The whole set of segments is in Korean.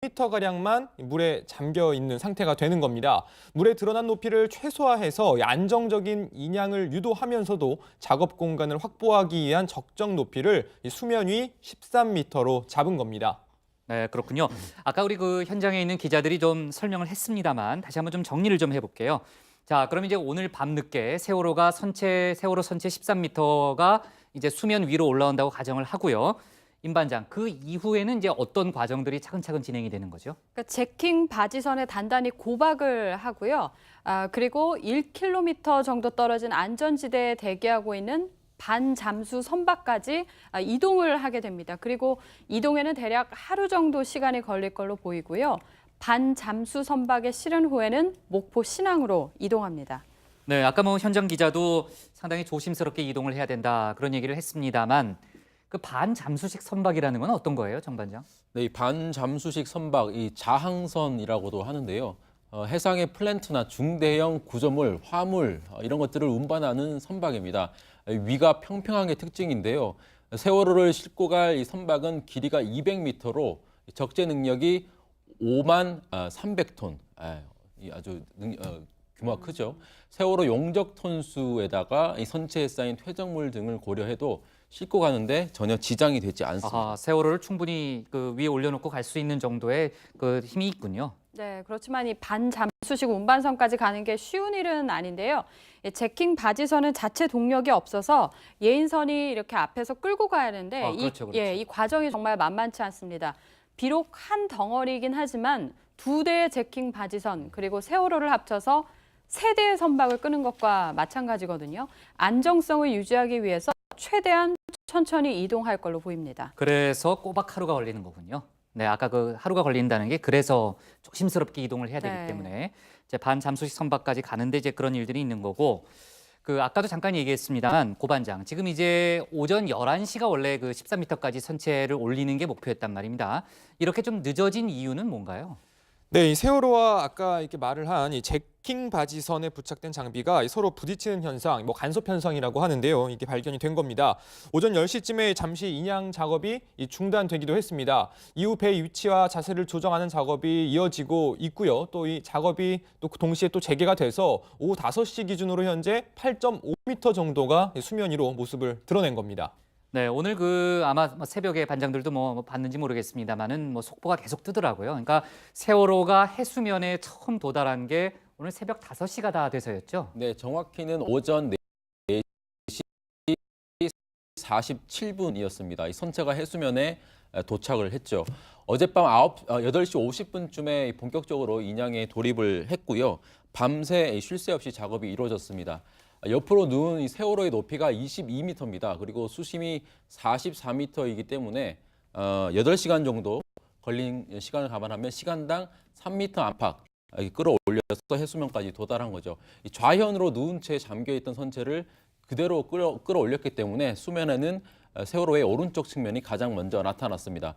5m가량만 물에 잠겨 있는 상태가 되는 겁니다. 물에 드러난 높이를 최소화해서 안정적인 인양을 유도하면서도 작업 공간을 확보하기 위한 적정 높이를 수면 위 13m로 잡은 겁니다. 네, 그렇군요. 아까 우리 그 현장에 있는 기자들이 좀 설명을 했습니다만 다시 한번 좀 정리를 좀 해볼게요. 자, 그럼 이제 오늘 밤늦게 세월호 선체 13m가 이제 수면 위로 올라온다고 가정을 하고요. 임 반장, 그 이후에는 이제 어떤 과정들이 차근차근 진행이 되는 거죠? 그러니까 제킹 바지선에 단단히 고박을 하고요. 그리고 1km 정도 떨어진 안전지대에 대기하고 있는 반잠수 선박까지 이동을 하게 됩니다. 그리고 이동에는 대략 하루 정도 시간이 걸릴 걸로 보이고요. 반잠수 선박에 실은 후에는 목포 신항으로 이동합니다. 네, 아까 뭐 현장 기자도 상당히 조심스럽게 이동을 해야 된다 그런 얘기를 했습니다만 그 반잠수식 선박이라는 건 어떤 거예요, 정 반장? 네, 이 반잠수식 선박, 이 자항선이라고도 하는데요. 해상의 플랜트나 중대형 구조물, 화물 이런 것들을 운반하는 선박입니다. 위가 평평한 게 특징인데요. 세월호를 싣고 갈 이 선박은 길이가 200m로 적재 능력이 5만 300톤. 아주 규모가 크죠. 세월호 용적 톤수에다가 이 선체에 쌓인 퇴적물 등을 고려해도 싣고 가는데 전혀 지장이 되지 않습니다. 아하, 세월호를 충분히 그 위에 올려놓고 갈 수 있는 정도의 그 힘이 있군요. 네, 그렇지만 이 반잠수식 운반선까지 가는 게 쉬운 일은 아닌데요. 제킹 바지선은 자체 동력이 없어서 예인선이 이렇게 앞에서 끌고 가야 하는데 그렇죠. 이 과정이 정말 만만치 않습니다. 비록 한 덩어리이긴 하지만 두 대의 제킹 바지선 그리고 세월호를 합쳐서 세 대의 선박을 끄는 것과 마찬가지거든요. 안정성을 유지하기 위해서 최대한 천천히 이동할 걸로 보입니다. 그래서 꼬박 하루가 걸리는 거군요. 네, 아까 그 하루가 걸린다는 게 그래서 조심스럽게 이동을 해야 되기 네. 때문에 이제 반잠수식 선박까지 가는데 이제 그런 일들이 있는 거고 그 아까도 잠깐 얘기했습니다만 고 반장 지금 이제 오전 11시가 원래 그 13m까지 선체를 올리는 게 목표였단 말입니다. 이렇게 좀 늦어진 이유는 뭔가요? 네, 이 세월호와 아까 이렇게 말을 한 이 제킹 바지선에 부착된 장비가 서로 부딪히는 현상, 간섭 현상이라고 하는데요. 이게 발견이 된 겁니다. 오전 10시쯤에 잠시 인양 작업이 중단되기도 했습니다. 이후 배 위치와 자세를 조정하는 작업이 이어지고 있고요. 또 이 작업이 또 동시에 또 재개가 돼서 오후 5시 기준으로 현재 8.5m 정도가 수면 위로 모습을 드러낸 겁니다. 네, 오늘 그 아마 새벽에 반장들도 뭐 봤는지 모르겠습니다만은 뭐 속보가 계속 뜨더라고요. 그러니까 세월호가 해수면에 처음 도달한 게 오늘 새벽 5시가 다 돼서였죠. 네, 정확히는 오전 4시 47분이었습니다. 이 선체가 해수면에 도착을 했죠. 어젯밤 8시 50분쯤에 본격적으로 인양에 돌입을 했고요. 밤새 쉴 새 없이 작업이 이루어졌습니다. 옆으로 누운 이 세월호의 높이가 22m입니다. 그리고 수심이 44m이기 때문에 8시간 정도 걸린 시간을 감안하면 시간당 3m 안팎 끌어올려서 해수면까지 도달한 거죠. 이 좌현으로 누운 채 잠겨있던 선체를 그대로 끌어올렸기 때문에 수면에는 세월호의 오른쪽 측면이 가장 먼저 나타났습니다.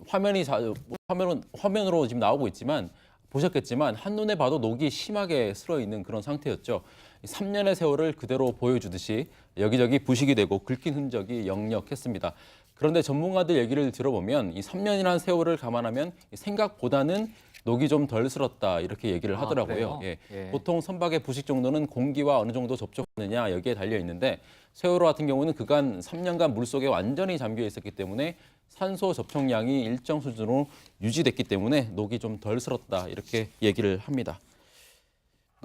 화면으로 지금 나오고 있지만 보셨겠지만 한눈에 봐도 녹이 심하게 슬어 있는 그런 상태였죠. 3년의 세월을 그대로 보여주듯이 여기저기 부식이 되고 긁힌 흔적이 역력했습니다. 그런데 전문가들 얘기를 들어보면 이 3년이라는 세월을 감안하면 생각보다는 녹이 좀 덜 슬었다 이렇게 얘기를 하더라고요. 그래요? 예. 보통 선박의 부식 정도는 공기와 어느 정도 접촉하느냐 여기에 달려 있는데 세월호 같은 경우는 그간 3년간 물속에 완전히 잠겨 있었기 때문에 산소 접촉량이 일정 수준으로 유지됐기 때문에 녹이 좀 덜 슬었다 이렇게 얘기를 합니다.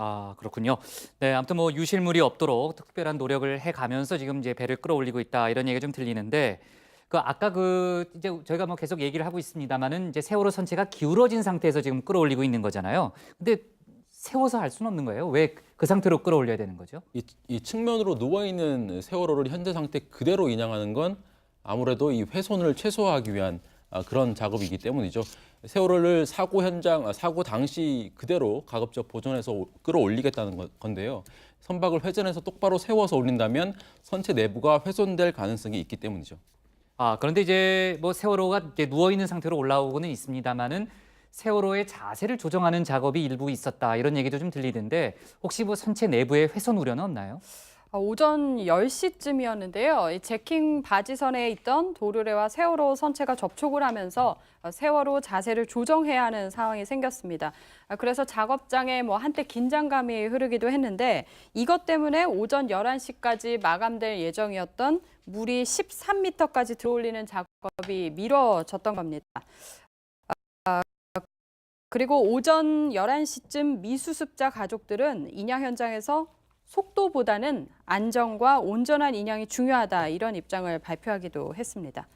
아, 그렇군요. 네, 아무튼 뭐 유실물이 없도록 특별한 노력을 해가면서 지금 이제 배를 끌어올리고 있다 이런 얘기가 좀 들리는데 그 아까 그 이제 저희가 뭐 계속 얘기를 하고 있습니다만은 이제 세월호 선체가 기울어진 상태에서 지금 끌어올리고 있는 거잖아요. 근데 세워서 할 수는 없는 거예요. 왜 그 상태로 끌어올려야 되는 거죠? 이 측면으로 누워 있는 세월호를 현재 상태 그대로 인양하는 건 아무래도 이 훼손을 최소화하기 위한 그런 작업이기 때문이죠. 세월호를 사고 당시 그대로 가급적 보존해서 끌어올리겠다는 건데요. 선박을 회전해서 똑바로 세워서 올린다면 선체 내부가 훼손될 가능성이 있기 때문이죠. 아, 그런데 이제 뭐 세월호가 이제 누워 있는 상태로 올라오고는 있습니다만은 세월호의 자세를 조정하는 작업이 일부 있었다 이런 얘기도 좀 들리던데 혹시 뭐 선체 내부에 훼손 우려는 없나요? 오전 10시쯤이었는데요. 이 제킹 바지선에 있던 도르래와 세월호 선체가 접촉을 하면서 세월호 자세를 조정해야 하는 상황이 생겼습니다. 그래서 작업장에 한때 긴장감이 흐르기도 했는데 이것 때문에 오전 11시까지 마감될 예정이었던 물이 13m까지 들어올리는 작업이 미뤄졌던 겁니다. 그리고 오전 11시쯤 미수습자 가족들은 인양 현장에서 속도보다는 안전과 온전한 인양이 중요하다 이런 입장을 발표하기도 했습니다.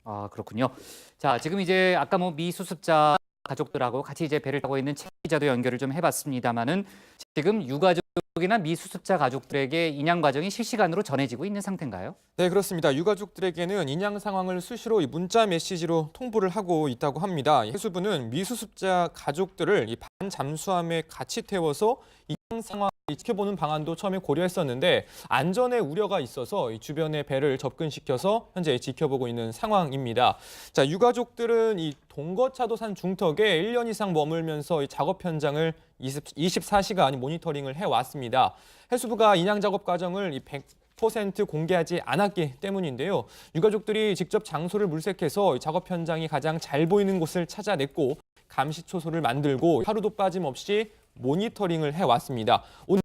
아, 그렇군요. 자, 지금 이제 아까 미수습자 가족들하고 같이 이제 배를 타고 있는 최 기자도 연결을 좀 해봤습니다만은 지금 유가족이나 미수습자 가족들에게 인양 과정이 실시간으로 전해지고 있는 상태인가요? 네, 그렇습니다. 유가족들에게는 인양 상황을 수시로 이 문자 메시지로 통보를 하고 있다고 합니다. 해수부는 미수습자 가족들을 이 반잠수함에 같이 태워서 인양 상황을 지켜보는 방안도 처음에 고려했었는데 안전에 우려가 있어서 이 주변의 배를 접근시켜서 현재 지켜보고 있는 상황입니다. 자, 유가족들은 이 동거차도 산 중턱에 1년 이상 머물면서 이 작업 현장을 24시간 모니터링을 해왔습니다. 해수부가 인양 작업 과정을 100% 공개하지 않았기 때문인데요. 유가족들이 직접 장소를 물색해서 작업 현장이 가장 잘 보이는 곳을 찾아냈고 감시초소를 만들고 하루도 빠짐없이 모니터링을 해왔습니다. 오늘